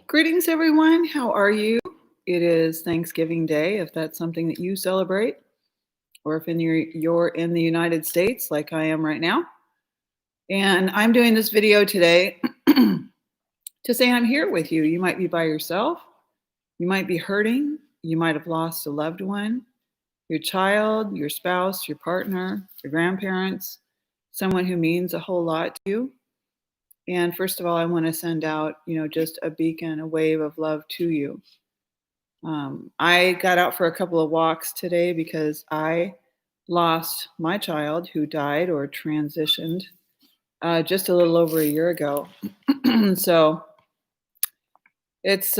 Greetings, everyone. How are you? It is Thanksgiving Day, if that's something that you celebrate, or if you're in the United States, like I am right now. And I'm doing this video today to say I'm here with you. You might be by yourself, you might be hurting, you might have lost a loved one, your child, your spouse, your partner, your grandparents, someone who means a whole lot to you. And first of all, I want to send out, just a beacon, a wave of love to you. I got out for a couple of walks today because I lost my child who died or transitioned just a little over a year ago. So it's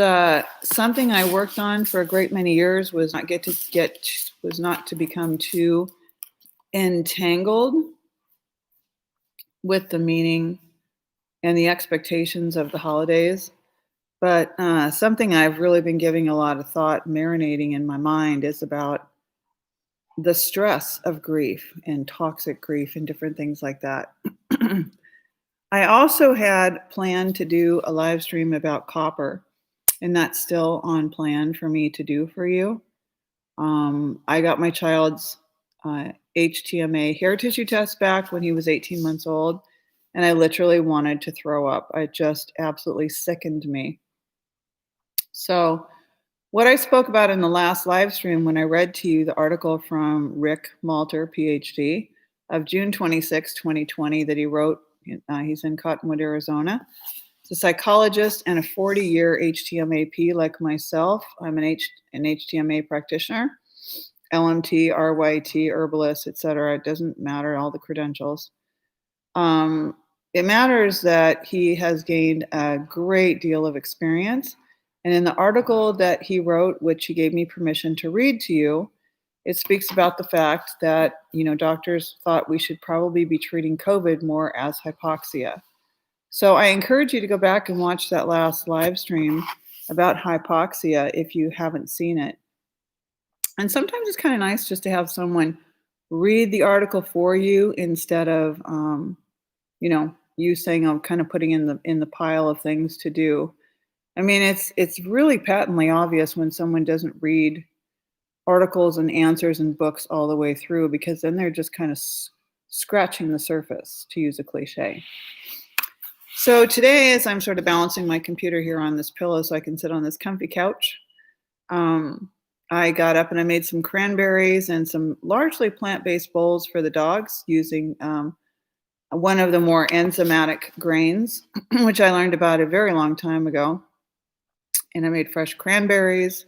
something I worked on for a great many years. Was not to become too entangled with the meaning and the expectations of the holidays. But something I've really been giving a lot of thought, marinating in my mind, is about the stress of grief and toxic grief and different things like that. I also had planned to do a live stream about copper, and that's still on plan for me to do for you. I got my child's HTMA hair tissue test back when he was 18 months old, and I literally wanted to throw up. It just absolutely sickened me. So, what I spoke about in the last live stream when I read to you the article from Rick Malter, PhD, of June 26, 2020, that he wrote, he's in Cottonwood, Arizona. He's a psychologist and a 40-year HTMAP like myself. I'm an HTMA practitioner, LMT, RYT, herbalist, etc. It doesn't matter, all the credentials. It matters that he has gained a great deal of experience. And in the article that he wrote, which he gave me permission to read to you, it speaks about the fact that, doctors thought we should probably be treating COVID more as hypoxia. So I encourage you to go back and watch that last live stream about hypoxia if you haven't seen it. And sometimes it's kind of nice just to have someone read the article for you instead of, you saying, I'm kind of putting in the pile of things to do. I mean, it's really patently obvious when someone doesn't read articles and answers and books all the way through, because then they're just kind of scratching the surface, to use a cliche. So today, as I'm sort of balancing my computer here on this pillow so I can sit on this comfy couch, I got up and I made some cranberries and some largely plant-based bowls for the dogs using one of the more enzymatic grains, which I learned about a very long time ago. And I made fresh cranberries,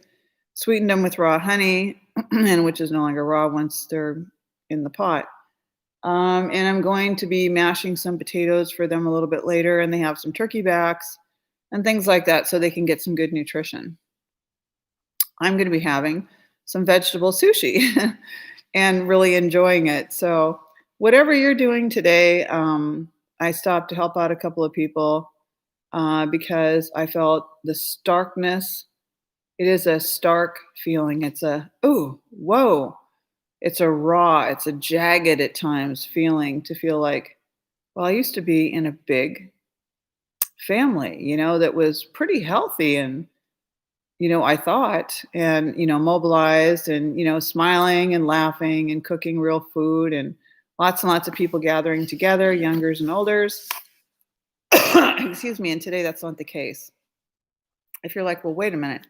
sweetened them with raw honey, and which is no longer raw once they're in the pot. And I'm going to be mashing some potatoes for them a little bit later, and they have some turkey backs and things like that so they can get some good nutrition. I'm going to be having some vegetable sushi and really enjoying it. So whatever you're doing today, I stopped to help out a couple of people because I felt the starkness. It is a stark feeling. It's a, ooh, whoa. It's a raw, it's a jagged at times feeling to feel like, well, I used to be in a big family, that was pretty healthy and, I thought, and, mobilized and, smiling and laughing and cooking real food and lots of people gathering together, youngers and olders. Excuse me. And today that's not the case. If you're like, well, wait a minute,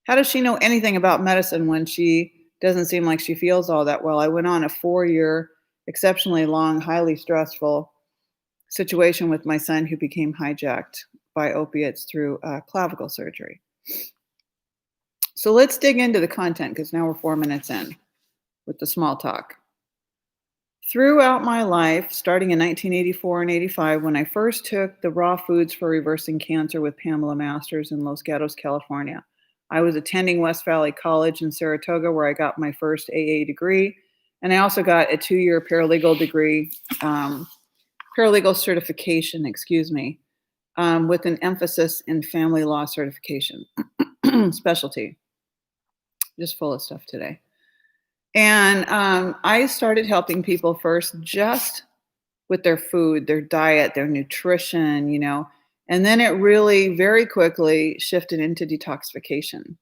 how does she know anything about medicine when she doesn't seem like she feels all that well? I went on a 4-year, exceptionally long, highly stressful situation with my son who became hijacked by opiates through clavicle surgery. So let's dig into the content because now we're 4 minutes in with the small talk. Throughout my life, starting in 1984 and 85, when I first took the Raw Foods for Reversing Cancer with Pamela Masters in Los Gatos, California, I was attending West Valley College in Saratoga, where I got my first AA degree. And I also got a 2-year paralegal degree, paralegal certification, with an emphasis in family law certification, specialty. Just full of stuff today. And I started helping people first just with their food, their diet, their nutrition, And then it really very quickly shifted into detoxification.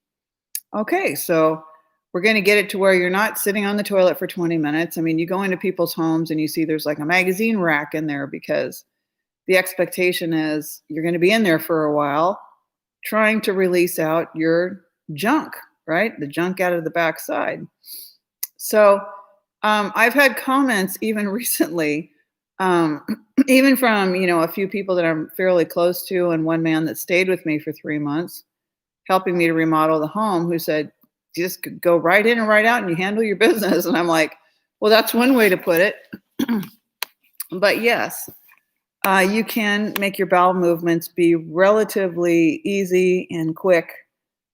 Okay, so we're going to get it to where you're not sitting on the toilet for 20 minutes. I mean, you go into people's homes and you see there's like a magazine rack in there because the expectation is you're going to be in there for a while trying to release out your junk, right? The junk out of the backside. So I've had comments even recently, um, even from, a few people that I'm fairly close to, and one man that stayed with me for 3 months, helping me to remodel the home, who said, "You just go right in and right out and you handle your business." And I'm like, well, that's one way to put it. But yes, you can make your bowel movements be relatively easy and quick,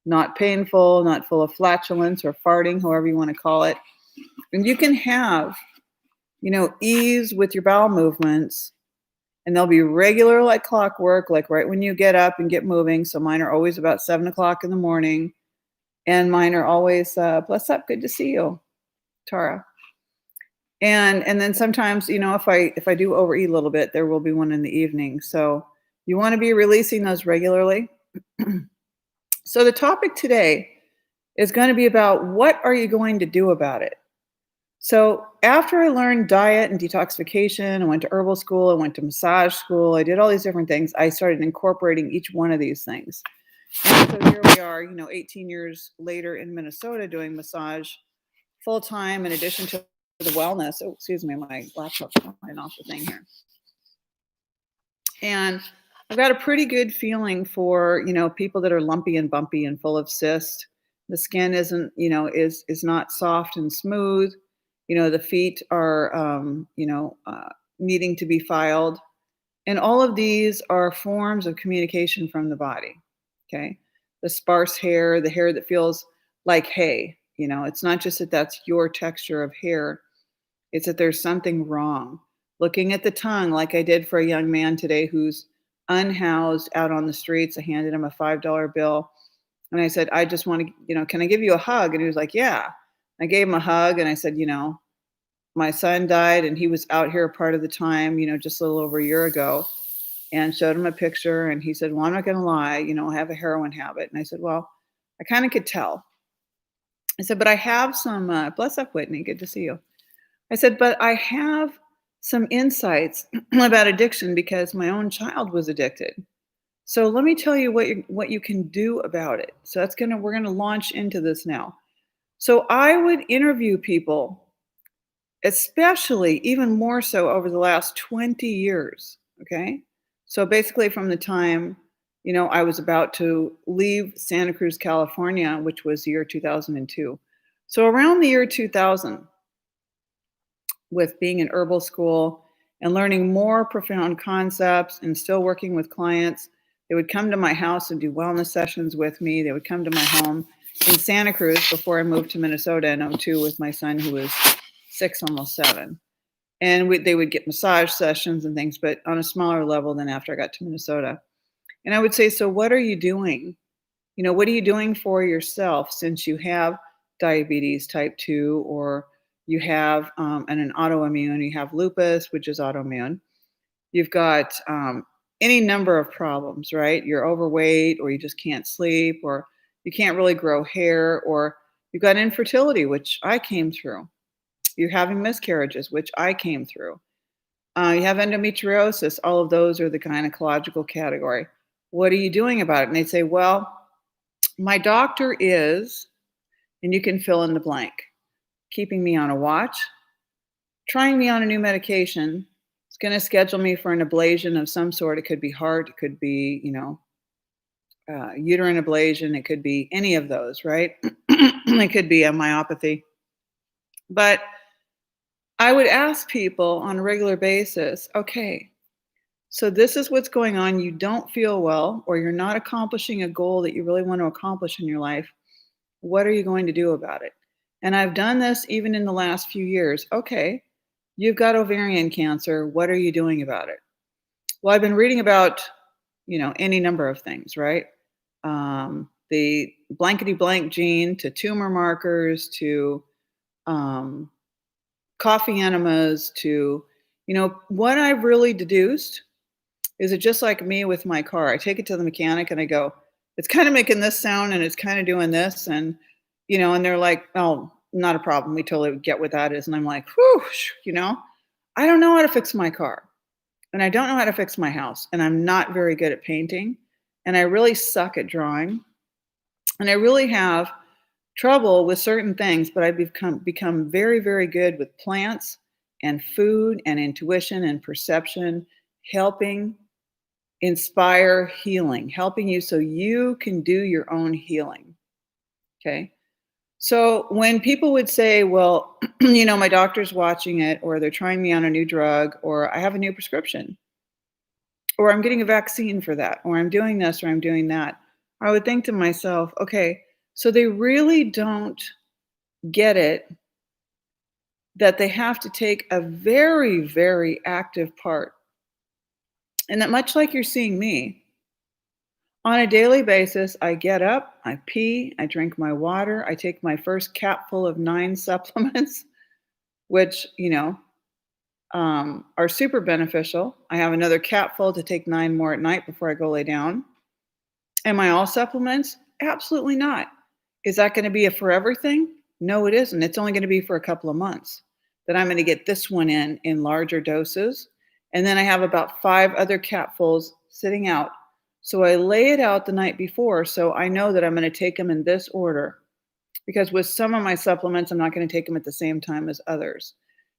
not painful, not full of flatulence or farting, however you want to call it. And you can have, ease with your bowel movements, and they'll be regular like clockwork, like right when you get up and get moving. So mine are always about 7 o'clock in the morning. And mine are always, bless up, good to see you, Tara. And then sometimes, if I do overeat a little bit, there will be one in the evening. So you want to be releasing those regularly. So the topic today is going to be about what are you going to do about it? So after I learned diet and detoxification, I went to herbal school, I went to massage school, I did all these different things. I started incorporating each one of these things. And so here we are, 18 years later in Minnesota doing massage full time in addition to the wellness. Oh, excuse me, my laptop's flying off the thing here. And I've got a pretty good feeling for, people that are lumpy and bumpy and full of cyst. The skin isn't, is not soft and smooth. The feet are, needing to be filed. And all of these are forms of communication from the body. Okay. The sparse hair, the hair that feels like hay, it's not just that that's your texture of hair, it's that there's something wrong. Looking at the tongue, like I did for a young man today who's unhoused out on the streets. I handed him a $5 bill and I said, "I just want to, can I give you a hug?" And he was like, "Yeah." I gave him a hug and I said, my son died and he was out here part of the time, just a little over a year ago, and showed him a picture. And he said, "Well, I'm not going to lie, I have a heroin habit." And I said, "Well, I kind of could tell." I said, "But I have some, bless up, Whitney, good to see you." I said, "But I have some insights about addiction because my own child was addicted. So let me tell you what you can do about it." So we're gonna launch into this now. So I would interview people, especially even more so over the last 20 years. Okay. So basically from the time, I was about to leave Santa Cruz, California, which was the year 2002. So around the year 2000, with being in herbal school and learning more profound concepts and still working with clients, they would come to my house and do wellness sessions with me. They would come to my home in Santa Cruz before I moved to Minnesota in '02 with my son who was 6, almost 7. And they would get massage sessions and things, but on a smaller level than after I got to Minnesota. And I would say, "So what are you doing? What are you doing for yourself since you have diabetes type 2, or you have an autoimmune, you have lupus, which is autoimmune. You've got any number of problems, right? You're overweight, or you just can't sleep, or you can't really grow hair, or you've got infertility, which I came through. You're having miscarriages, which I came through. You have endometriosis. All of those are the gynecological category. What are you doing about it?" And they'd say, "Well, my doctor is," and you can fill in the blank, "keeping me on a watch, trying me on a new medication. It's going to schedule me for an ablation of some sort. It could be heart, it could be, uterine ablation, it could be any of those, right? It could be a myopathy." But I would ask people on a regular basis, "Okay, so this is what's going on. You don't feel well, or you're not accomplishing a goal that you really want to accomplish in your life. What are you going to do about it?" And I've done this even in the last few years. "Okay, you've got ovarian cancer. What are you doing about it?" Well, I've been reading about, any number of things, right? The blankety blank gene to tumor markers to um, coffee enemas to, what I've really deduced Is it just like me with my car? I take it to the mechanic and I go, "It's kinda making this sound and it's kinda doing this," and they're like, "Oh, not a problem. We totally get what that is." And I'm like, "Whew," I don't know how to fix my car, and I don't know how to fix my house, and I'm not very good at painting, and I really suck at drawing, and I really have trouble with certain things, but I've become very, very good with plants and food and intuition and perception, helping inspire healing, helping you so you can do your own healing. Okay. So when people would say, well, my doctor's watching it, or they're trying me on a new drug, or I have a new prescription, or I'm getting a vaccine for that, or I'm doing this, or I'm doing that, I would think to myself, okay, so they really don't get it that they have to take a very, very active part. And that much like you're seeing me, on a daily basis, I get up, I pee, I drink my water, I take my first capful of 9 supplements, which, are super beneficial. I have another capful to take 9 more at night before I go lay down. Am I all supplements? Absolutely not. Is that gonna be a forever thing? No, it isn't. It's only gonna be for a couple of months that I'm gonna get this one in larger doses, and then I have about 5 other capfuls sitting out. So I lay it out the night before, so I know that I'm gonna take them in this order, because with some of my supplements, I'm not gonna take them at the same time as others.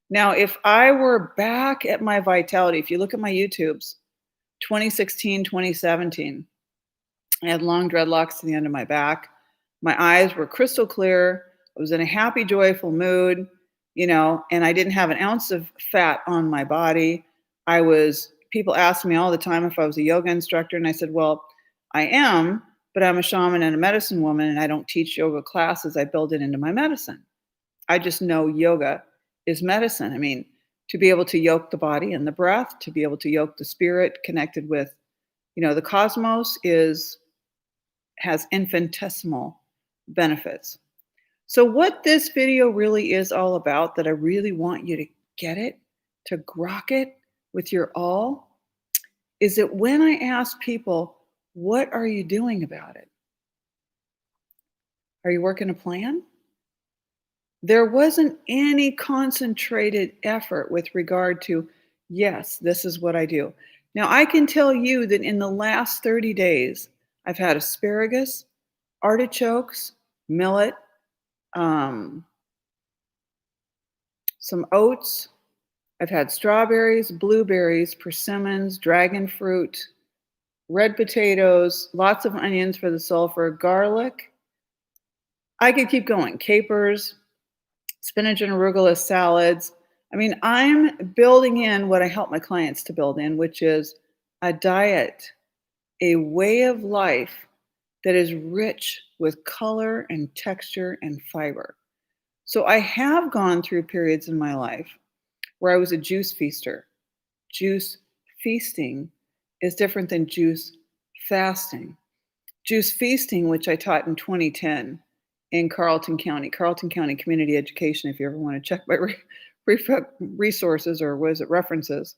Now, if I were back at my vitality, if you look at my YouTubes, 2016, 2017. I had long dreadlocks to the end of my back. My eyes were crystal clear. I was in a happy, joyful mood, and I didn't have an ounce of fat on my body. People asked me all the time if I was a yoga instructor, and I said, well, I am, but I'm a shaman and a medicine woman, and I don't teach yoga classes. I build it into my medicine. I just know yoga is medicine. I mean, to be able to yoke the body and the breath, to be able to yoke the spirit connected with, the cosmos has infinitesimal benefits. So what this video really is all about, that I really want you to get it, to grok it with your all, is that when I ask people, what are you doing about it? Are you working a plan? There wasn't any concentrated effort with regard to, yes, this is what I do. Now, I can tell you that in the last 30 days, I've had asparagus, artichokes, millet, um, some oats. I've had strawberries, blueberries, persimmons, dragon fruit, red potatoes, lots of onions for the sulfur, garlic. I could keep going. Capers, spinach and arugula salads. I mean, I'm building in what I help my clients to build in, which is a diet, a way of life that is rich with color and texture and fiber. So I have gone through periods in my life where I was a juice feaster. Juice feasting is different than juice fasting. Juice feasting, which I taught in 2010 in Carleton County Community Education, if you ever want to check my resources, or was it references,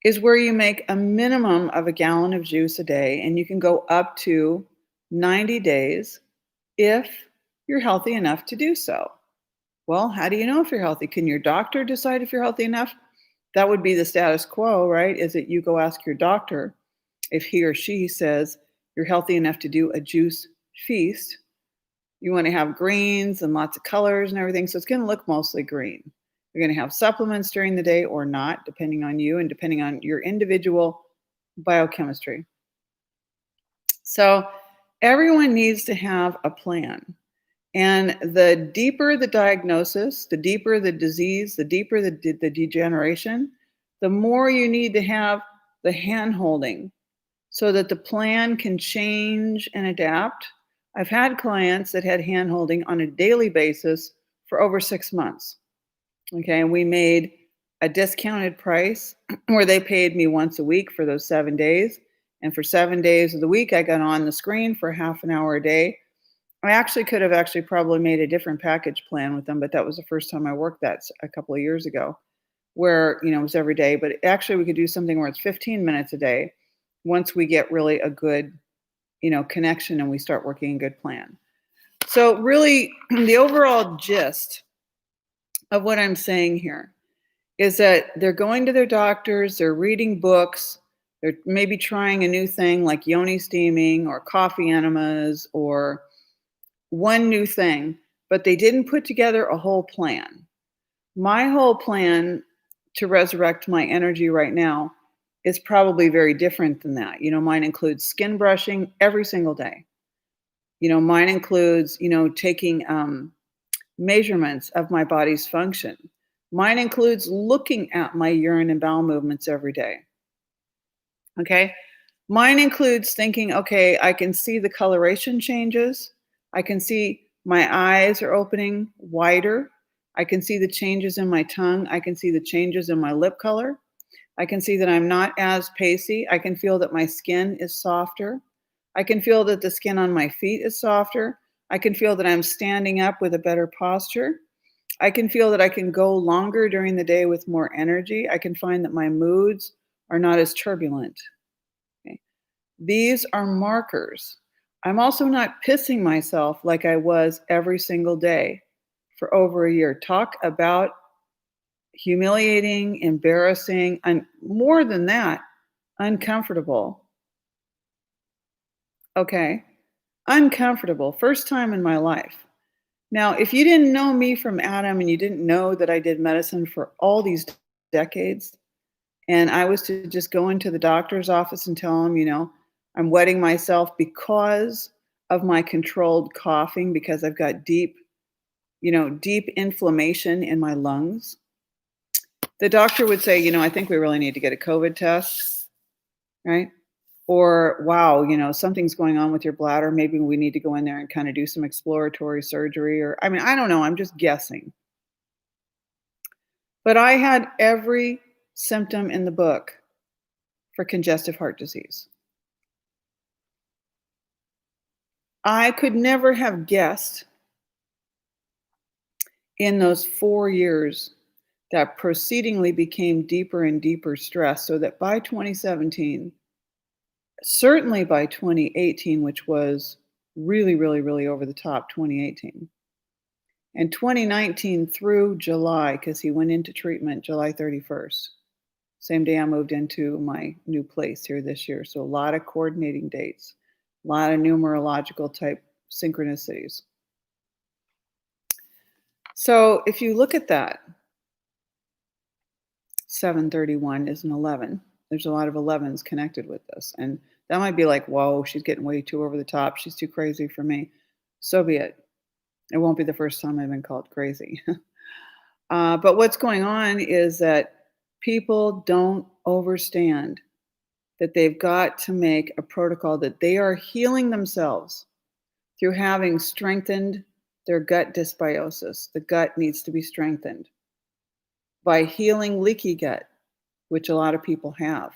is where you make a minimum of a gallon of juice a day, and you can go up to 90 days if you're healthy enough to do so. Well, how do you know if you're healthy? Can your doctor decide if you're healthy enough? That would be the status quo, right? Is that you go ask your doctor if he or she says you're healthy enough to do a juice feast. You want to have greens and lots of colors and everything. So it's going to look mostly green. You're going to have supplements during the day or not, depending on you and depending on your individual biochemistry. So everyone needs to have a plan. And the deeper the diagnosis, the deeper the disease, the deeper the degeneration, the more you need to have the hand holding so that the plan can change and adapt. I've had clients that had hand holding on a daily basis for over 6 months. Okay, and we made a discounted price where they paid me once a week for those 7 days. And for 7 days of the week, I got on the screen for half an hour a day. I could have probably made a different package plan with them, but that was the first time I worked that a couple of years ago. where, it was every day, but actually we could do something where it's 15 minutes a day once we get really a good, connection and we start working a good plan. So really the overall gist of what I'm saying here is that they're going to their doctors, they're reading books, they're maybe trying a new thing like yoni steaming or coffee enemas or one new thing, but they didn't put together a whole plan. My whole plan to resurrect my energy right now is probably very different than that. Mine includes skin brushing every single day. Mine includes, taking measurements of my body's function. Mine includes looking at my urine and bowel movements every day. Okay. Mine includes thinking, okay, I can see the coloration changes. I can see my eyes are opening wider. I can see the changes in my tongue. I can see the changes in my lip color. I can see that I'm not as pacey. I can feel that my skin is softer. I can feel that the skin on my feet is softer. I can feel that I'm standing up with a better posture. I can feel that I can go longer during the day with more energy. I can find that my moods are not as turbulent. Okay. These are markers. I'm also not pissing myself like I was every single day for over a year. Talk about humiliating, embarrassing, and more than that, uncomfortable. Okay. Uncomfortable. First time in my life. Now, if you didn't know me from Adam and you didn't know that I did medicine for all these decades, and I was to just go into the doctor's office and tell him, I'm wetting myself because of my controlled coughing, because I've got deep inflammation in my lungs. The doctor would say, I think we really need to get a COVID test, right? Or, wow, something's going on with your bladder. Maybe we need to go in there and kind of do some exploratory surgery. Or, I don't know. I'm just guessing. But I had every symptom in the book for congestive heart disease. I could never have guessed in those 4 years that proceedingly became deeper and deeper stress, so that by 2017, certainly by 2018, which was really, really, really over the top, 2018, and 2019 through July, because he went into treatment July 31st, same day I moved into my new place here this year. So a lot of coordinating dates, a lot of numerological type synchronicities. So if you look at that, 731 is an 11. There's a lot of 11s connected with this. And that might be like, whoa, she's getting way too over the top. She's too crazy for me. So be it. It won't be the first time I've been called crazy. But what's going on is that people don't understand that they've got to make a protocol, that they are healing themselves through having strengthened their gut dysbiosis. The gut needs to be strengthened by healing leaky gut, which a lot of people have,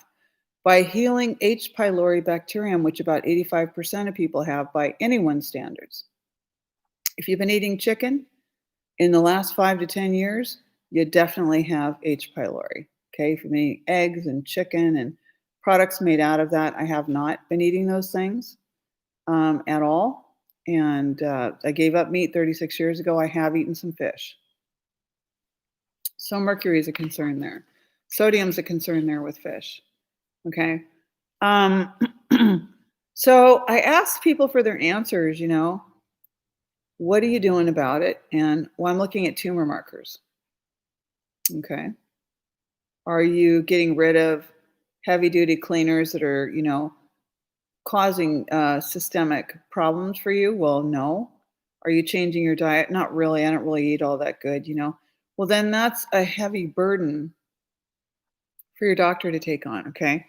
by healing H. pylori bacterium, which about 85% of people have by anyone's standards. If you've been eating chicken in the last 5 to 10 years, you definitely have H. pylori. Okay, if you've been eating eggs and chicken and products made out of that, I have not been eating those things at all. And I gave up meat 36 years ago. I have eaten some fish. So mercury is a concern there. Sodium's a concern there with fish. Okay. So I asked people for their answers, what are you doing about it? And I'm looking at tumor markers. Okay. Are you getting rid of heavy duty cleaners that are, causing systemic problems for you? Well, no. Are you changing your diet? Not really. I don't really eat all that good, Well, then that's a heavy burden for your doctor to take on. Okay.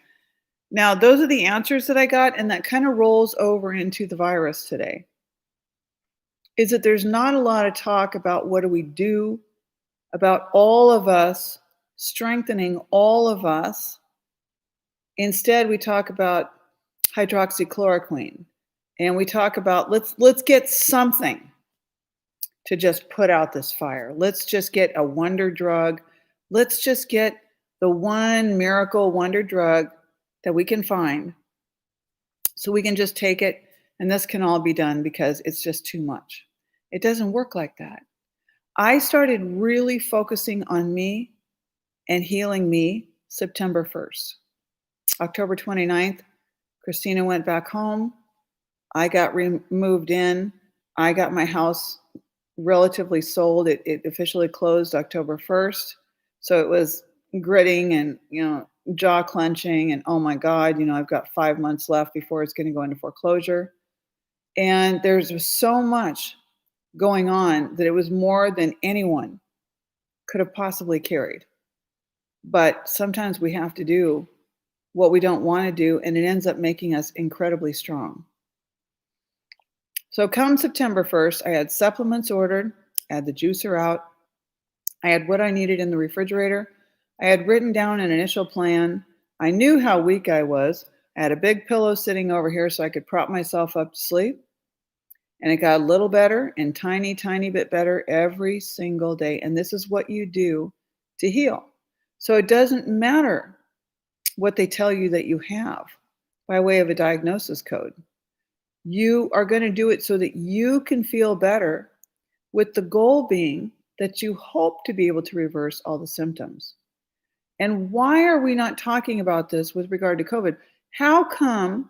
Now, those are the answers that I got, and that kind of rolls over into the virus today. Is that there's not a lot of talk about what do we do about all of us strengthening all of us. Instead, we talk about hydroxychloroquine, and we talk about let's get something to just put out this fire. Let's just get a wonder drug. Let's just get the one miracle wonder drug that we can find so we can just take it and this can all be done because it's just too much. It doesn't work like that. I started really focusing on me and healing me September 1st. October 29th, Christina went back home. I got moved in. I got my house relatively sold. It officially closed October 1st. So it was gritting and, jaw clenching and, oh my God, I've got 5 months left before it's going to go into foreclosure. And there's just so much going on that it was more than anyone could have possibly carried. But sometimes we have to do what we don't want to do, and it ends up making us incredibly strong. So come September 1st, I had supplements ordered, I had the juicer out, I had what I needed in the refrigerator, I had written down an initial plan, I knew how weak I was, I had a big pillow sitting over here so I could prop myself up to sleep, and it got a little better and tiny, tiny bit better every single day. And this is what you do to heal. So it doesn't matter what they tell you that you have by way of a diagnosis code. You are going to do it so that you can feel better, with the goal being that you hope to be able to reverse all the symptoms. And why are we not talking about this with regard to COVID? How come,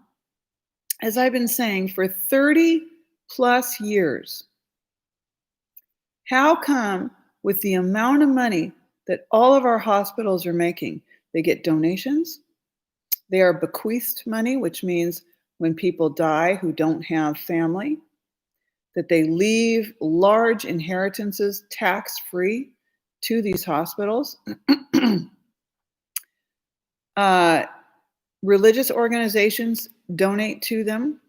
as I've been saying for 30 plus years, how come with the amount of money that all of our hospitals are making, they get donations, they are bequeathed money, which means when people die who don't have family, that they leave large inheritances tax-free to these hospitals. Religious organizations donate to them.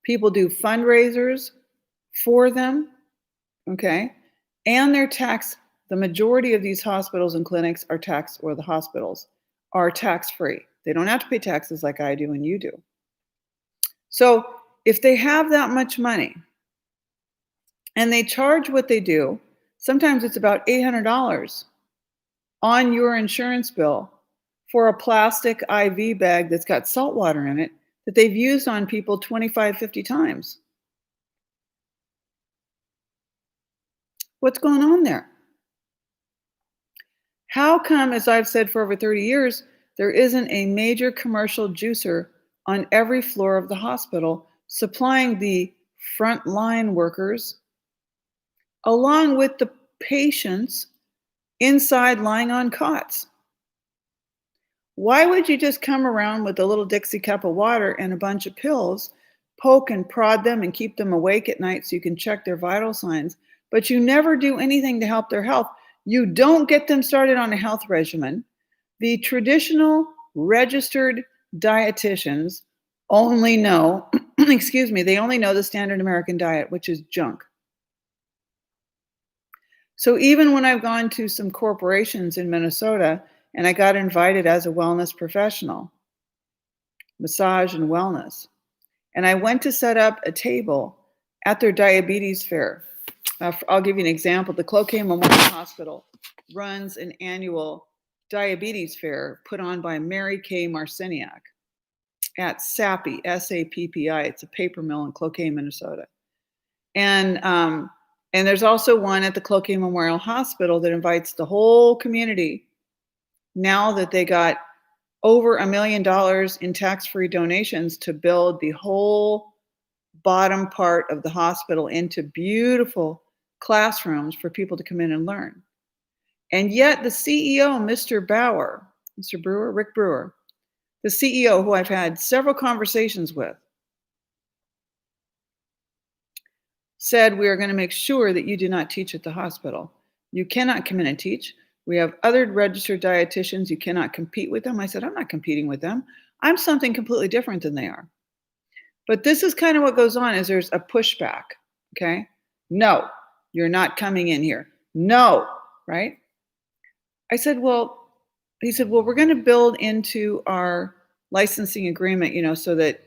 People do fundraisers for them, okay? And they're taxed. The majority of these hospitals and clinics are taxed, or the hospitals are tax-free. They don't have to pay taxes like I do and you do. So if they have that much money and they charge what they do, sometimes it's about $800 on your insurance bill for a plastic IV bag that's got salt water in it that they've used on people 25, 50 times. What's going on there? How come, as I've said for over 30 years, there isn't a major commercial juicer on every floor of the hospital supplying the frontline workers along with the patients inside lying on cots? Why would you just come around with a little Dixie cup of water and a bunch of pills, poke and prod them and keep them awake at night so you can check their vital signs, but you never do anything to help their health? You don't get them started on a health regimen. The traditional registered dietitians only know, they only know the standard American diet, which is junk. So even when I've gone to some corporations in Minnesota and I got invited as a wellness professional, massage and wellness, and I went to set up a table at their diabetes fair. I'll give you an example. The Cloquet Memorial Hospital runs an annual diabetes fair put on by Mary Kay Marciniak at SAPPI, S-A-P-P-I. It's a paper mill in Cloquet, Minnesota. And there's also one at the Cloquet Memorial Hospital that invites the whole community, now that they got over $1 million in tax-free donations, to build the whole bottom part of the hospital into beautiful classrooms for people to come in and learn. And yet the CEO, Rick Brewer, the CEO, who I've had several conversations with, said, we are going to make sure that you do not teach at the hospital. You cannot come in and teach. We have other registered dietitians. You cannot compete with them. I said, I'm not competing with them. I'm something completely different than they are. But this is kind of what goes on, is there's a pushback, okay? No, you're not coming in here. No, right? I said, he said, we're going to build into our licensing agreement, so that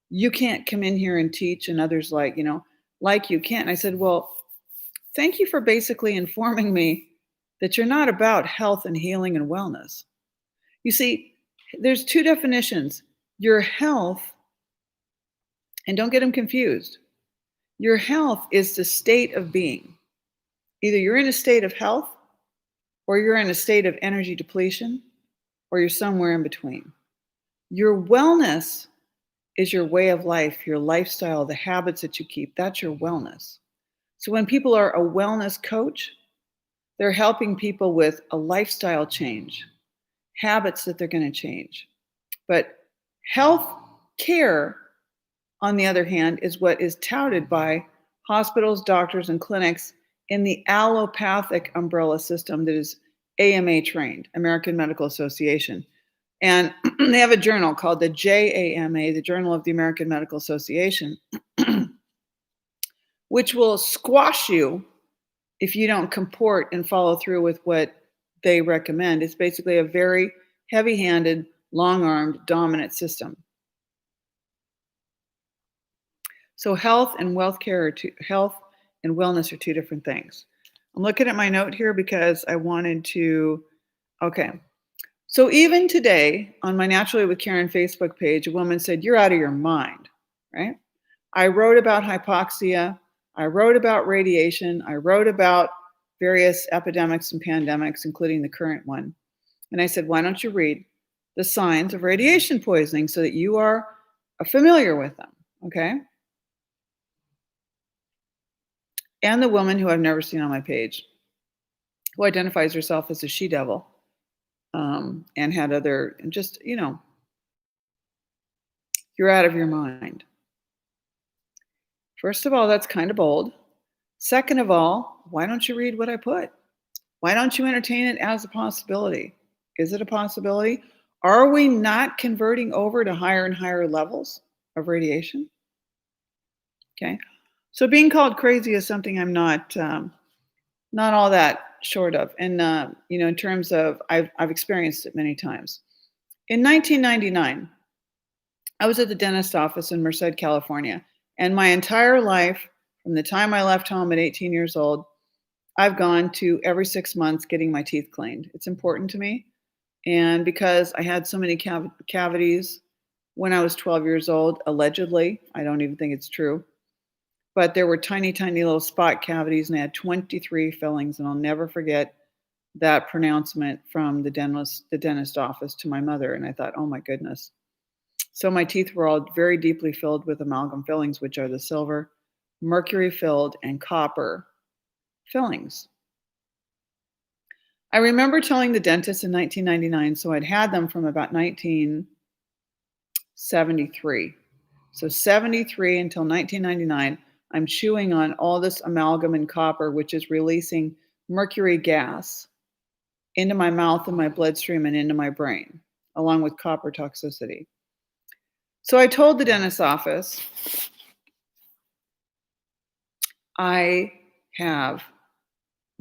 you can't come in here and teach and others like you can't. And I said, well, thank you for basically informing me that you're not about health and healing and wellness. You see, there's two definitions. Your health, and don't get them confused. Your health is the state of being. Either you're in a state of health, or you're in a state of energy depletion, or you're somewhere in between. Your wellness is your way of life, your lifestyle, the habits that you keep. That's your wellness. So when people are a wellness coach, they're helping people with a lifestyle change, habits that they're going to change. But health care, on the other hand, is what is touted by hospitals, doctors, and clinics in the allopathic umbrella system that is AMA trained, American Medical Association. And they have a journal called the JAMA, the Journal of the American Medical Association, which will squash you if you don't comport and follow through with what they recommend. It's basically a very heavy-handed, long-armed, dominant system. So health and health and wellness are two different things. I'm looking at my note here because I wanted to, okay. So even today on my Naturally with Karen Facebook page, a woman said, "You're out of your mind," right? I wrote about hypoxia. I wrote about radiation. I wrote about various epidemics and pandemics, including the current one. And I said, why don't you read the signs of radiation poisoning so that you are familiar with them, okay? And the woman who I've never seen on my page, who identifies herself as a she-devil, and had other, and just, you're out of your mind. First of all, that's kind of bold. Second of all, why don't you read what I put? Why don't you entertain it as a possibility? Is it a possibility? Are we not converting over to higher and higher levels of radiation? Okay. So being called crazy is something I'm not all that short of. And in terms of I've experienced it many times. In 1999, I was at the dentist office in Merced, California, and my entire life, from the time I left home at 18 years old, I've gone to every 6 months getting my teeth cleaned. It's important to me. And because I had so many cavities when I was 12 years old, allegedly, I don't even think it's true, but there were tiny, tiny little spot cavities, and I had 23 fillings. And I'll never forget that pronouncement from the dentist office to my mother. And I thought, oh my goodness. So my teeth were all very deeply filled with amalgam fillings, which are the silver, mercury filled, and copper fillings. I remember telling the dentist in 1999, so I'd had them from about 1973. So 73 until 1999, I'm chewing on all this amalgam and copper, which is releasing mercury gas into my mouth and my bloodstream and into my brain, along with copper toxicity. So I told the dentist's office, I have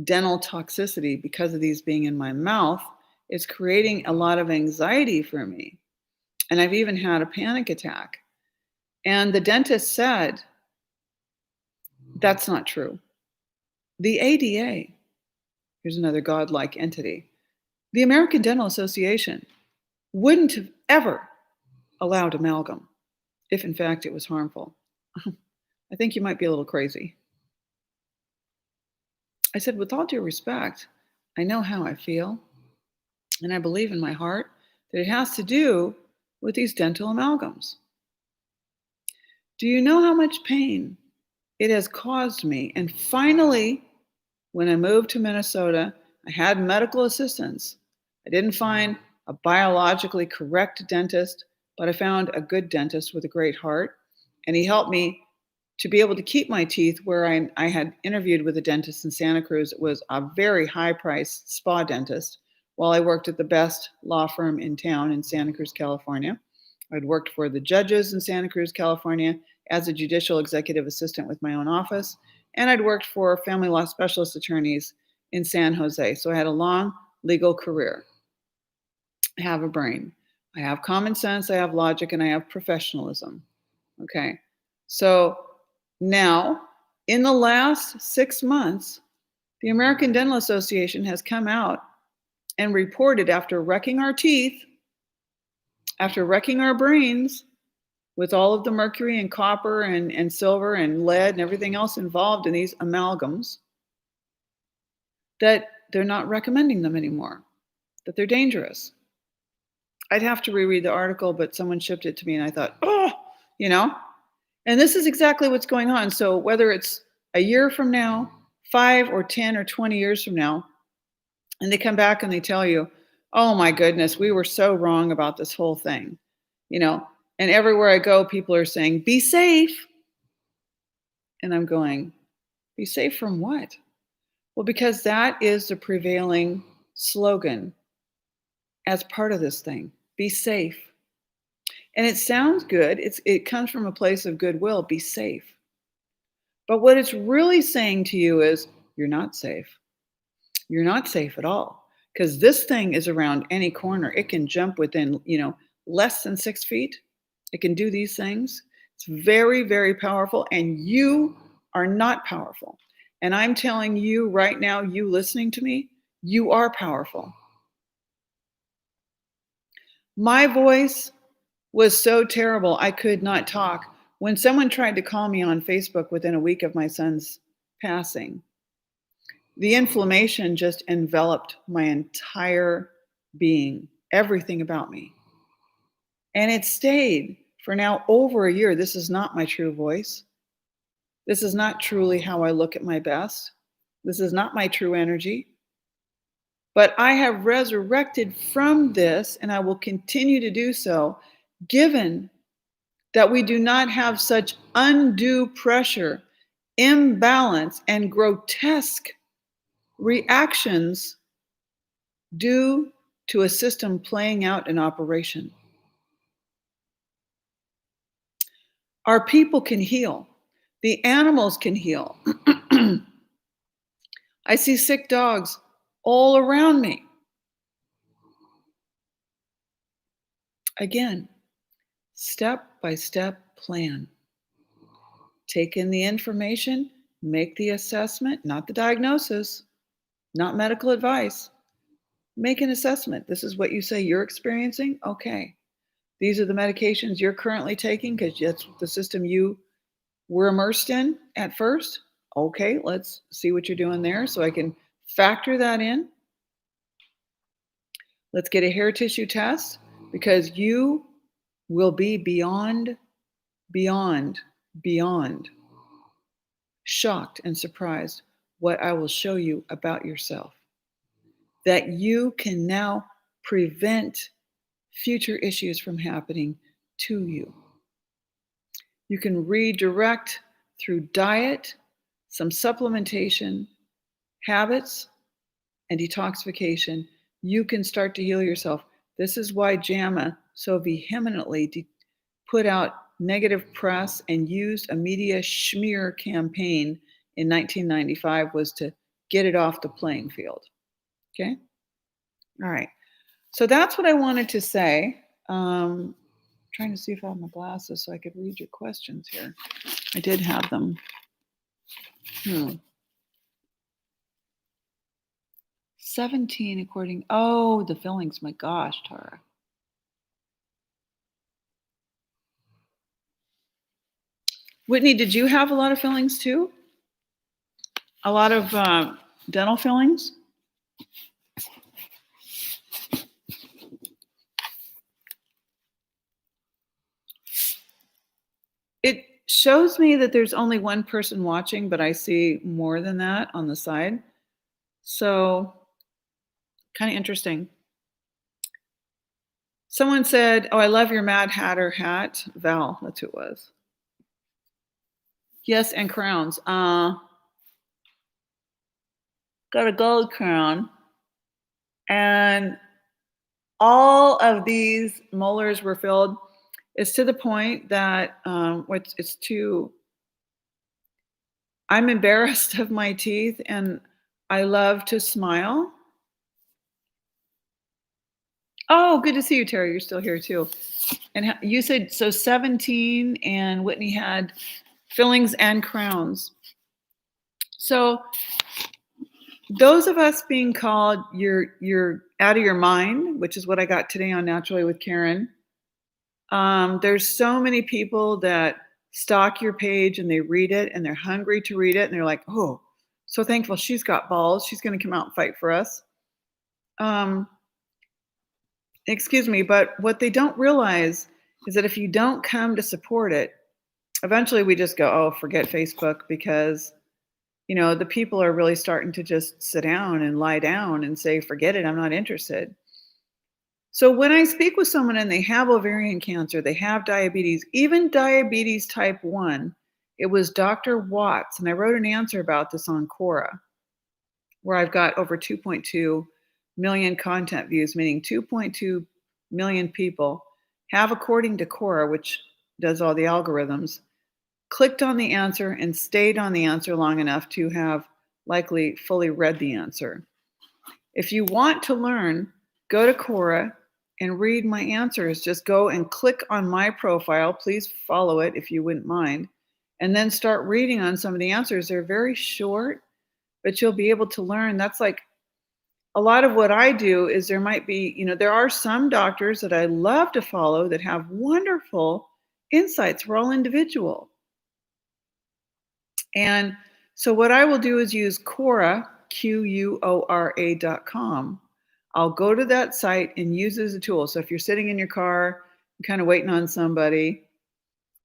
dental toxicity because of these being in my mouth. It's creating a lot of anxiety for me. And I've even had a panic attack. And the dentist said, that's not true. The ADA, here's another godlike entity, the American Dental Association wouldn't have ever allowed amalgam if in fact it was harmful. I think you might be a little crazy. I said, with all due respect, I know how I feel, and I believe in my heart that it has to do with these dental amalgams. Do you know how much pain it has caused me? And finally, when I moved to Minnesota, I had medical assistance. I didn't find a biologically correct dentist, but I found a good dentist with a great heart, and he helped me to be able to keep my teeth where I had interviewed with a dentist in Santa Cruz. It was a very high-priced spa dentist while I worked at the best law firm in town in Santa Cruz, California. I'd worked for the judges in Santa Cruz, California as a judicial executive assistant with my own office, and I'd worked for family law specialist attorneys in San Jose. So I had a long legal career. I have a brain. I have common sense, I have logic, and I have professionalism. Okay. So now, in the last 6 months, The American Dental Association has come out and reported, after wrecking our teeth, after wrecking our brains with all of the mercury and copper and silver and lead and everything else involved in these amalgams, that they're not recommending them anymore, that they're dangerous. I'd have to reread the article, but someone shipped it to me and I thought, oh, you know? And this is exactly what's going on. So whether it's a year from now, 5 or 10 or 20 years from now, and they come back and they tell you, oh my goodness, we were so wrong about this whole thing, and everywhere I go, people are saying, be safe. And I'm going, be safe from what? Well, because that is the prevailing slogan as part of this thing. Be safe. And it sounds good. It comes from a place of goodwill. Be safe. But what it's really saying to you is, you're not safe. You're not safe at all. Because this thing is around any corner. It can jump within, less than 6 feet. It can do these things. It's very, very powerful. And you are not powerful. And I'm telling you right now, you listening to me, you are powerful. My voice was so terrible, I could not talk. When someone tried to call me on Facebook within a week of my son's passing, the inflammation just enveloped my entire being, everything about me. And it stayed for now over a year. This is not my true voice. This is not truly how I look at my best. This is not my true energy. But I have resurrected from this, and I will continue to do so, given that we do not have such undue pressure, imbalance, and grotesque reactions due to a system playing out in operation. Our people can heal. The animals can heal. I see sick dogs all around me. Again, step-by-step plan. Take in the information, make the assessment, not the diagnosis, not medical advice. Make an assessment. This is what you say you're experiencing. Okay. These are the medications you're currently taking because that's the system you were immersed in at first. Okay, let's see what you're doing there so I can factor that in. Let's get a hair tissue test because you will be beyond shocked and surprised what I will show you about yourself. That you can now prevent future issues from happening to you. You can redirect through diet, some supplementation, habits, and detoxification. You can start to heal yourself. This is why JAMA so vehemently put out negative press and used a media smear campaign in 1995 was to get it off the playing field. Okay? All right. So that's what I wanted to say. Trying to see if I have my glasses so I could read your questions here. I did have them. 17 according. Oh, the fillings. My gosh, Tara. Whitney, did you have a lot of fillings too? A lot of dental fillings? It shows me that there's only one person watching, but I see more than that on the side. So, kind of interesting. Someone said, oh, I love your Mad Hatter hat. Val, that's who it was. Yes, and crowns. Got a gold crown. And all of these molars were filled. It's to the point that I'm embarrassed of my teeth and I love to smile. Oh, good to see you, Terry. You're still here too. And you said, so 17 and Whitney had fillings and crowns. So those of us being called you're out of your mind, which is what I got today on Naturally with Karen. There's so many people that stalk your page and they read it and they're hungry to read it and they're like, oh, so thankful she's got balls. She's going to come out and fight for us. Um, excuse me, but what they don't realize is that if you don't come to support it, eventually we just go, oh, forget Facebook, because the people are really starting to just sit down and lie down and say, forget it, I'm not interested. So when I speak with someone and they have ovarian cancer, they have diabetes, even diabetes type 1, it was Dr. Watts, and I wrote an answer about this on Quora, where I've got over 2.2 million content views, meaning 2.2 million people have, according to Quora, which does all the algorithms, clicked on the answer and stayed on the answer long enough to have likely fully read the answer. If you want to learn, go to Quora and read my answers. Just go and click on my profile. Please follow it if you wouldn't mind. And then start reading on some of the answers. They're very short, but you'll be able to learn. That's like a lot of what I do. Is there might be, there are some doctors that I love to follow that have wonderful insights. We're all individual. And so what I will do is use Quora, Quora.com. I'll go to that site and use it as a tool. So if you're sitting in your car, you're kind of waiting on somebody,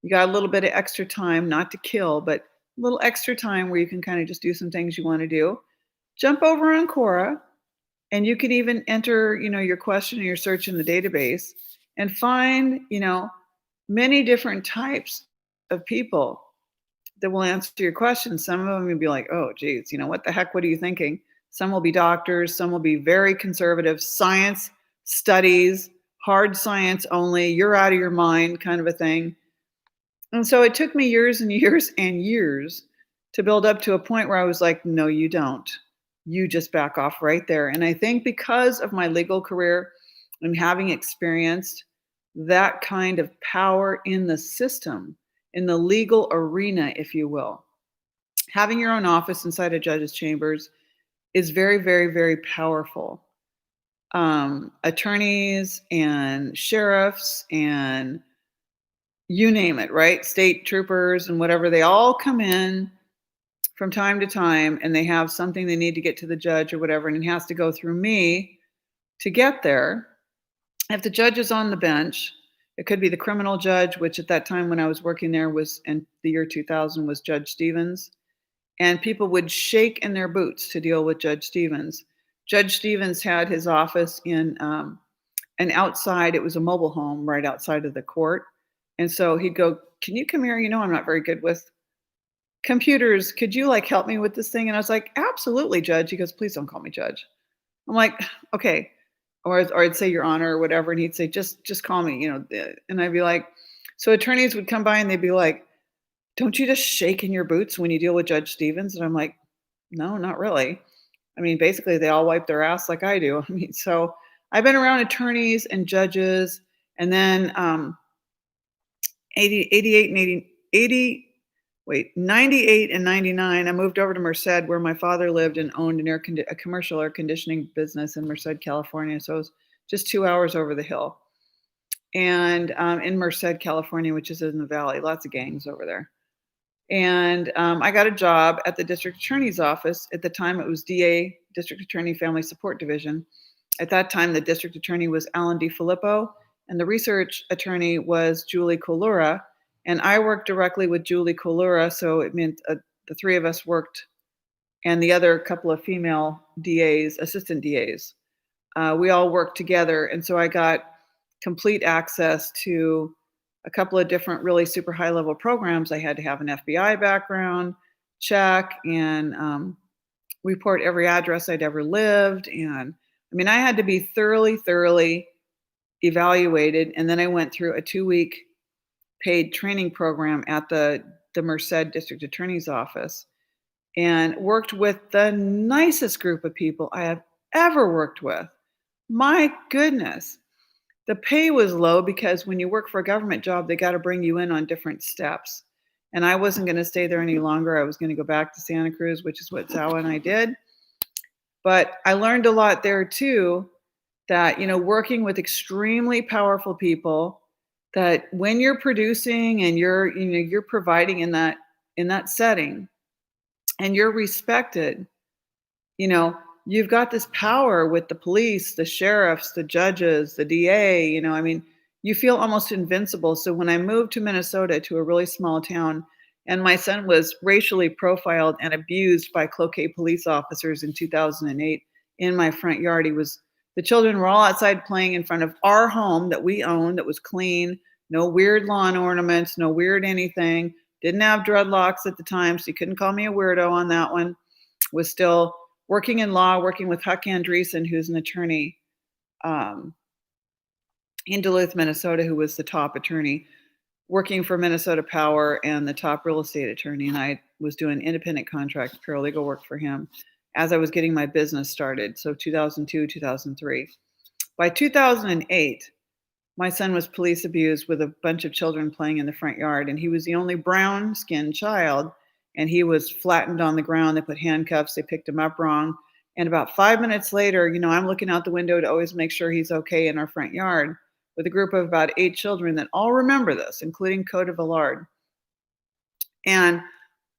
you got a little bit of extra time, not to kill, but a little extra time where you can kind of just do some things you want to do. Jump over on Quora, and you can even enter, your question or your search in the database and find, many different types of people that will answer your questions. Some of them will be like, oh, geez, what the heck? What are you thinking? Some will be doctors. Some will be very conservative, science studies, hard science only, you're out of your mind kind of a thing. And so it took me years and years and years to build up to a point where I was like, no, you don't. You just back off right there. And I think because of my legal career and having experienced that kind of power in the system, in the legal arena, if you will, having your own office inside a judge's chambers is very, very, very powerful. Attorneys and sheriffs and you name it, right? State troopers and whatever, they all come in from time to time and they have something they need to get to the judge or whatever, and it has to go through me to get there. If the judge is on the bench, it could be the criminal judge, which at that time when I was working there was in the year 2000 was Judge Stevens. And people would shake in their boots to deal with Judge Stevens. Judge Stevens had his office in and outside, it was a mobile home right outside of the court. And so he'd go, can you come here? I'm not very good with computers. Could you help me with this thing? And I was like, absolutely, Judge. He goes, please don't call me Judge. I'm like, okay. Or I'd say Your Honor or whatever. And he'd say, just call me, and I'd be like, so attorneys would come by and they'd be like, don't you just shake in your boots when you deal with Judge Stevens? And I'm like, no, not really. Basically they all wipe their ass like I do. So I've been around attorneys and judges, and then 98 and 99, I moved over to Merced, where my father lived and owned a commercial air conditioning business in Merced, California. So it was just 2 hours over the hill. And in Merced, California, which is in the valley, lots of gangs over there. And I got a job at the district attorney's office. At the time, it was DA, District Attorney Family Support Division. At that time, the district attorney was Alan DiFilippo, and the research attorney was Julie Colura. And I worked directly with Julie Colura, so it meant the three of us worked, and the other couple of female DAs, assistant DAs. We all worked together, and so I got complete access to a couple of different really super high level programs. I had to have an FBI background check and report every address I'd ever lived. And I had to be thoroughly evaluated. And then I went through a 2-week paid training program at the Merced District Attorney's Office and worked with the nicest group of people I have ever worked with. My goodness. The pay was low because when you work for a government job, they got to bring you in on different steps. And I wasn't going to stay there any longer. I was going to go back to Santa Cruz, which is what Zawa and I did. But I learned a lot there too, that, working with extremely powerful people, that when you're producing and you're providing in that setting and you're respected, you know, you've got this power with the police, the sheriffs, the judges, the DA, I mean, you feel almost invincible. So when I moved to Minnesota to a really small town and my son was racially profiled and abused by Cloquet police officers in 2008 in my front yard, the children were all outside playing in front of our home that we owned that was clean, no weird lawn ornaments, no weird anything. Didn't have dreadlocks at the time, so you couldn't call me a weirdo on that one. Was still working in law, working with Huck Andreessen, who's an attorney um, in Duluth, Minnesota, who was the top attorney, working for Minnesota Power and the top real estate attorney. And I was doing independent contract paralegal work for him as I was getting my business started. So 2002, 2003. By 2008, my son was police abused with a bunch of children playing in the front yard, and he was the only brown-skinned child, and he was flattened on the ground. They put handcuffs. They picked him up wrong. And about 5 minutes later, I'm looking out the window to always make sure he's okay in our front yard with a group of about 8 children that all remember this, including Cote Villard. And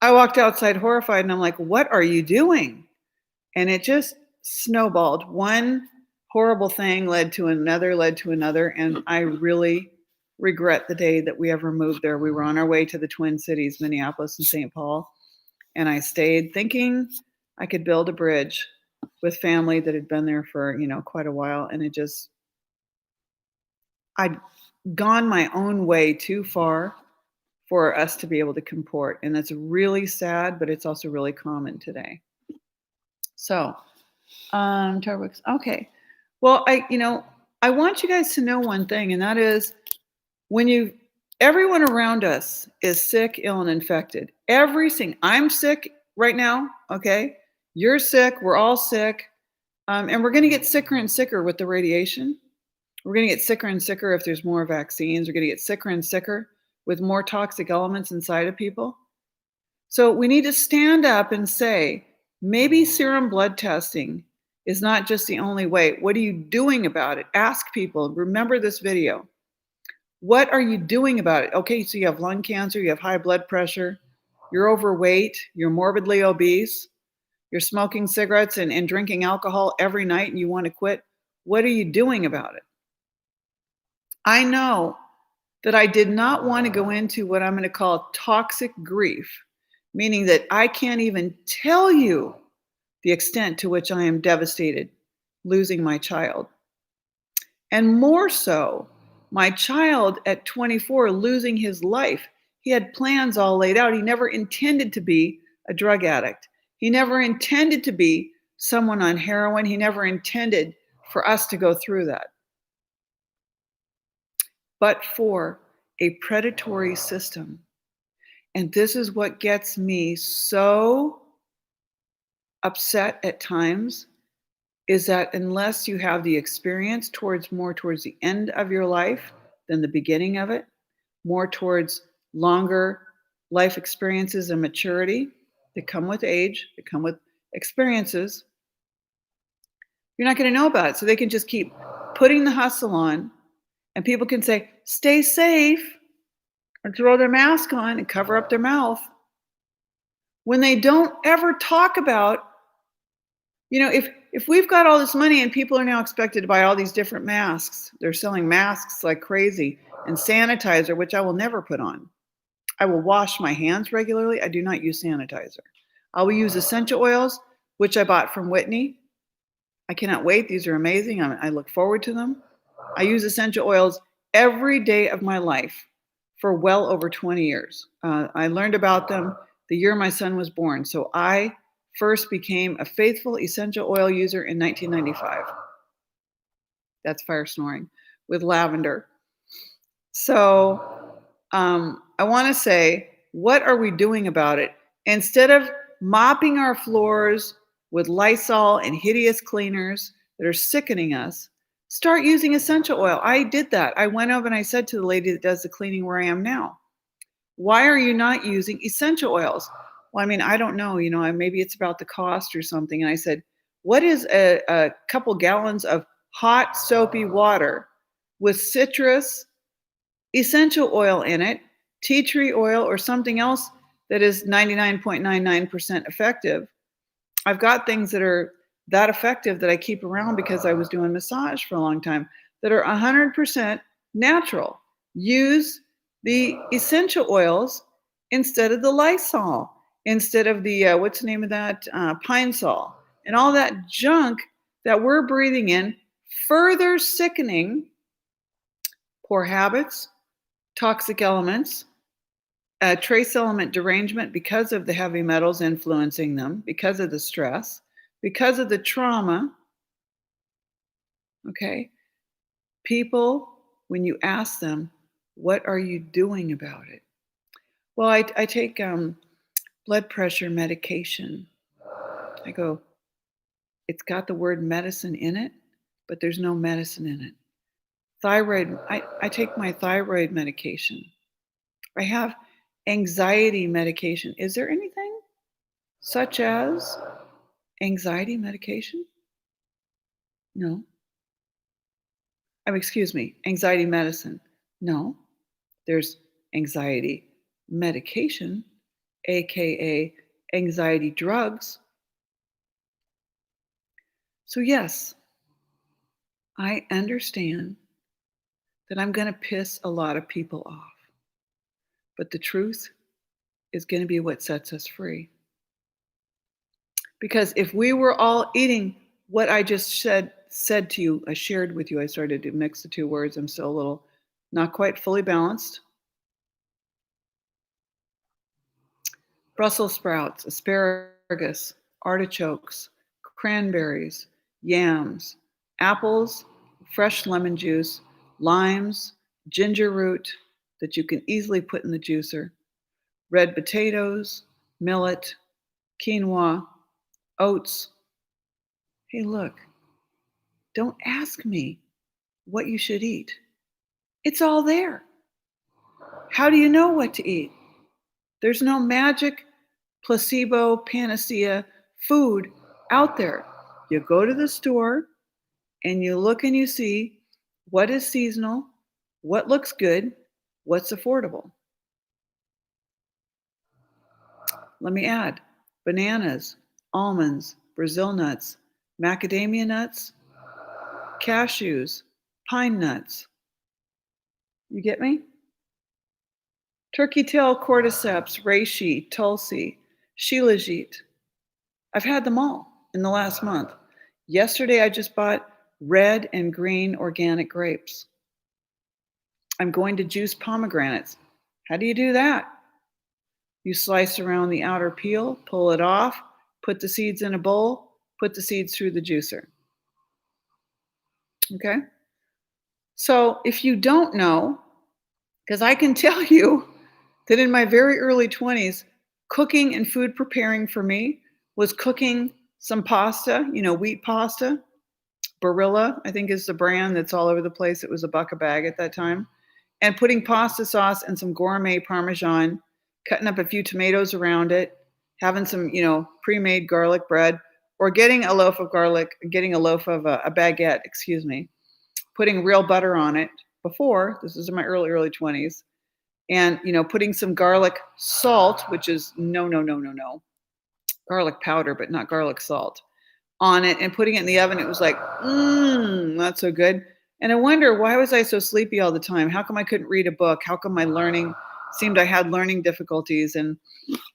I walked outside horrified, and I'm like, what are you doing? And it just snowballed. One horrible thing led to another, and I really regret the day that we ever moved there. We were on our way to the Twin Cities, Minneapolis and St. Paul, and I stayed thinking I could build a bridge with family that had been there for, quite a while, and I'd gone my own way too far for us to be able to comport, and that's really sad, but it's also really common today. So, Starbucks. Okay. Well, I want you guys to know one thing, and that is everyone around us is sick, ill, and infected. I'm sick right now. Okay. You're sick. We're all sick. And we're going to get sicker and sicker with the radiation. We're going to get sicker and sicker if there's more vaccines. We're going to get sicker and sicker with more toxic elements inside of people. So we need to stand up and say, maybe serum blood testing is not just the only way. What are you doing about it? Ask people. Remember this video. What are you doing about it? Okay, so you have lung cancer, you have high blood pressure, you're overweight, you're morbidly obese, you're smoking cigarettes and drinking alcohol every night and you want to quit. What are you doing about it? I know that I did not want to go into what I'm going to call toxic grief, meaning that I can't even tell you the extent to which I am devastated losing my child. And more so, my child at 24 losing his life. He had plans all laid out. He never intended to be a drug addict. He never intended to be someone on heroin. He never intended for us to go through that. But for a predatory system. And this is what gets me so upset at times, is that unless you have the experience more towards the end of your life than the beginning of it, more towards longer life experiences and maturity that come with age, that come with experiences, you're not going to know about it. So they can just keep putting the hustle on, and people can say, stay safe, or throw their mask on and cover up their mouth, when they don't ever talk about, if we've got all this money and people are now expected to buy all these different masks, they're selling masks like crazy, and sanitizer, which I will never put on. I will wash my hands regularly. I do not use sanitizer. I will use essential oils, which I bought from Whitney. I cannot wait. These are amazing. I look forward to them. I use essential oils every day of my life for well over 20 years. I learned about them the year my son was born. So I first became a faithful essential oil user in 1995. That's fire snoring with lavender. So I want to say, what are we doing about it? Instead of mopping our floors with Lysol and hideous cleaners that are sickening us, start using essential oil. I did that. I went over and I said to the lady that does the cleaning where I am now, why are you not using essential oils? Well, I mean, I don't know, maybe it's about the cost or something. And I said, What is a couple gallons of hot, soapy water with citrus essential oil in it, tea tree oil, or something else that is 99.99% effective? I've got things that are that effective that I keep around because I was doing massage for a long time that are 100% natural. Use the essential oils instead of the Lysol, instead of the, what's the name of that? Pine Sol, and all that junk that we're breathing in, further sickening poor habits, toxic elements, trace element derangement because of the heavy metals influencing them, because of the stress, because of the trauma. Okay. People, when you ask them, what are you doing about it? Well, I take blood pressure medication. I go, it's got the word medicine in it, but there's no medicine in it. Thyroid, I take my thyroid medication. I have anxiety medication. Is there anything such as anxiety medication? No. Excuse me, anxiety medicine. No. There's anxiety medication, aka anxiety drugs. So, yes, I understand that I'm going to piss a lot of people off, but the truth is going to be what sets us free. Because if we were all eating what I just said to you, I shared with you, I started to mix the two words. I'm still a little not quite fully balanced. Brussels sprouts, asparagus, artichokes, cranberries, yams, apples, fresh lemon juice, limes, ginger root that you can easily put in the juicer, red potatoes, millet, quinoa, oats. Hey, look, don't ask me what you should eat. It's all there. How do you know what to eat? There's no magic, placebo, panacea food out there. You go to the store and you look and you see what is seasonal, what looks good, what's affordable. Let me add bananas, almonds, Brazil nuts, macadamia nuts, cashews, pine nuts. You get me? Turkey tail cordyceps, reishi, tulsi, shilajit. I've had them all in the last month. Yesterday, I just bought red and green organic grapes. I'm going to juice pomegranates. How do you do that? You slice around the outer peel, pull it off, put the seeds in a bowl, put the seeds through the juicer. Okay? So if you don't know, because I can tell you that in my very early 20s, cooking and food preparing for me was cooking some pasta, wheat pasta. Barilla, I think is the brand that's all over the place. It was $1 a bag at that time. And putting pasta sauce and some gourmet Parmesan, cutting up a few tomatoes around it, having some, pre-made garlic bread, or getting a loaf of garlic, getting a loaf of a baguette, excuse me, putting real butter on it before, this is in my early 20s, and, putting some garlic salt, which is no, garlic powder, but not garlic salt, on it and putting it in the oven. It was like, not so good. And I wonder, why was I so sleepy all the time? How come I couldn't read a book? How come my learning seemed I had learning difficulties and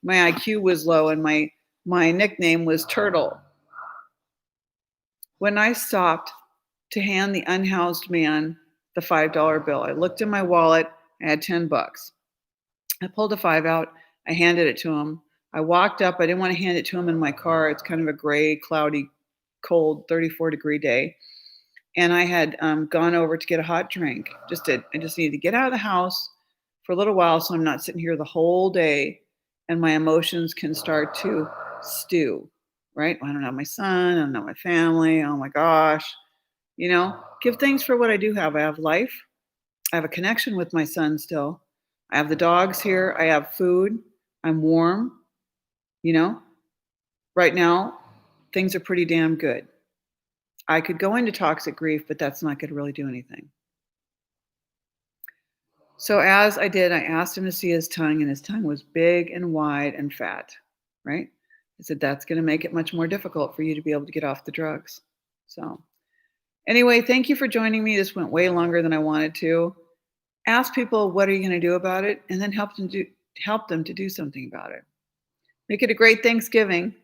my IQ was low and my nickname was Turtle? When I stopped to hand the unhoused man the $5 bill, I looked in my wallet, I had $10. I pulled a 5 out, I handed it to him. I walked up, I didn't want to hand it to him in my car. It's kind of a gray, cloudy, cold 34-degree day. And I had gone over to get a hot drink. I just needed to get out of the house for a little while so I'm not sitting here the whole day and my emotions can start to stew, right? I don't have my son, I don't have my family. Oh my gosh. Give thanks for what I do have. I have life. I have a connection with my son still. I have the dogs here. I have food. I'm warm. Right now, things are pretty damn good. I could go into toxic grief, but that's not going to really do anything. So as I did, I asked him to see his tongue, and his tongue was big and wide and fat, right? I said, that's going to make it much more difficult for you to be able to get off the drugs. So anyway, thank you for joining me. This went way longer than I wanted to. Ask people, what are you going to do about it? And then help them to do something about it. Make it a great Thanksgiving.